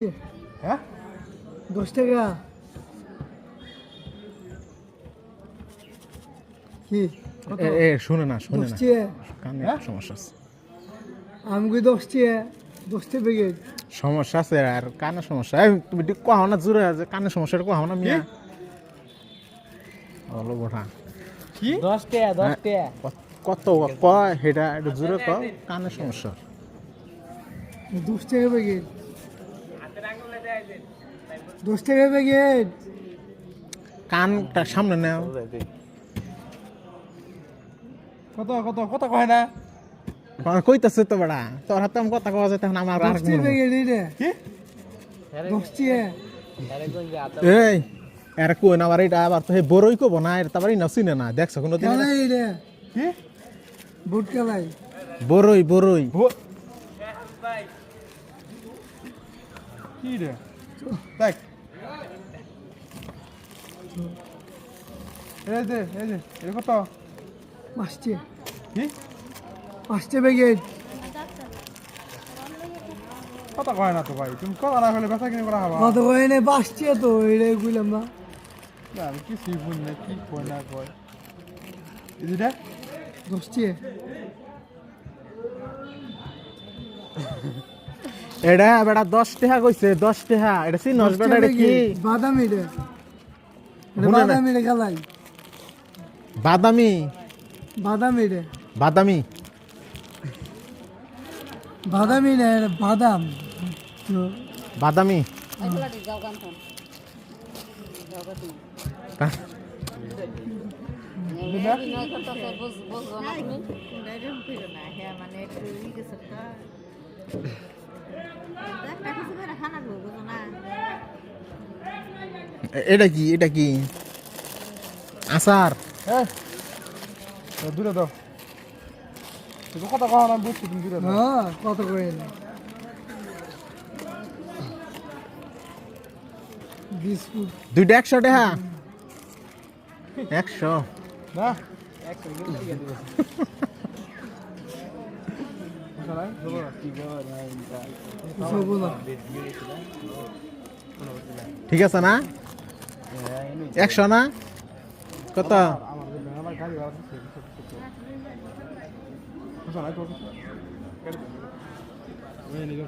হ্যাঁ 10 টাকা কি শুনে না 10 টাকা কানে সমস্যা আছে আমগো 10 টাকা 10 টাকা প্যাকেট সমস্যা আছে আর কানে সমস্যা তুমি ঠিক কও না জোরে আছে কানে সমস্যাটা কও না মিয়া বলো বড়া কি 10 টাকা 10 টাকা কত কয় হেডা একটু জোরে কও কানে সমস্যা 10 টাকা প্যাকেট 10 টাকা প্যাকেট কানটা সামনে নাও কত কত কত কয় না কইতাছে তো বড়া তোর হাতে আমি কথা কওয়া যায় তখন আমার আর 10 টাকা প্যাকেট রে কি 10 টাকা এই এর কই না আবার এটা আবার তো হে বড়ই কব না এর তাবারই না চিনে না দেখছ কোন দিন কালাই রে কি বুট কালাই বড়ই বড়ই কি রে দেখ এই যে এর কত 5 টাকা কি 5 টাকা প্যাকেট কত কয় না তো ভাই তুমি কত না হলে বেচা কিনে করা হবা কত কয় না 5 টাকা তো এটা কইলাম না আমি কি সিফুন না কি কয় না কয় এটা 10 টাকা এটা বেটা 10 টাকা কইছে 10 টাকা এটা চিনস বেটা এটা কি বাদামি রে শুনে না। বাদামি রে কালাই বাদামি বাদামি রে বাদামি বাদামি না এটা বাদাম বাদামি এটা কি এটা কি আচার হ্যাঁ দূরে দাও তুমি কত কয় না বুঝছি তুমি দূরে দাও হ্যাঁ কত করে না বিস্কুট দুইটা 100 টাকা 100 না সবগুলো ঠিক আছে না 100 না কত আমার গাড়ি আছে বুঝছ না তো ওই নিয়ে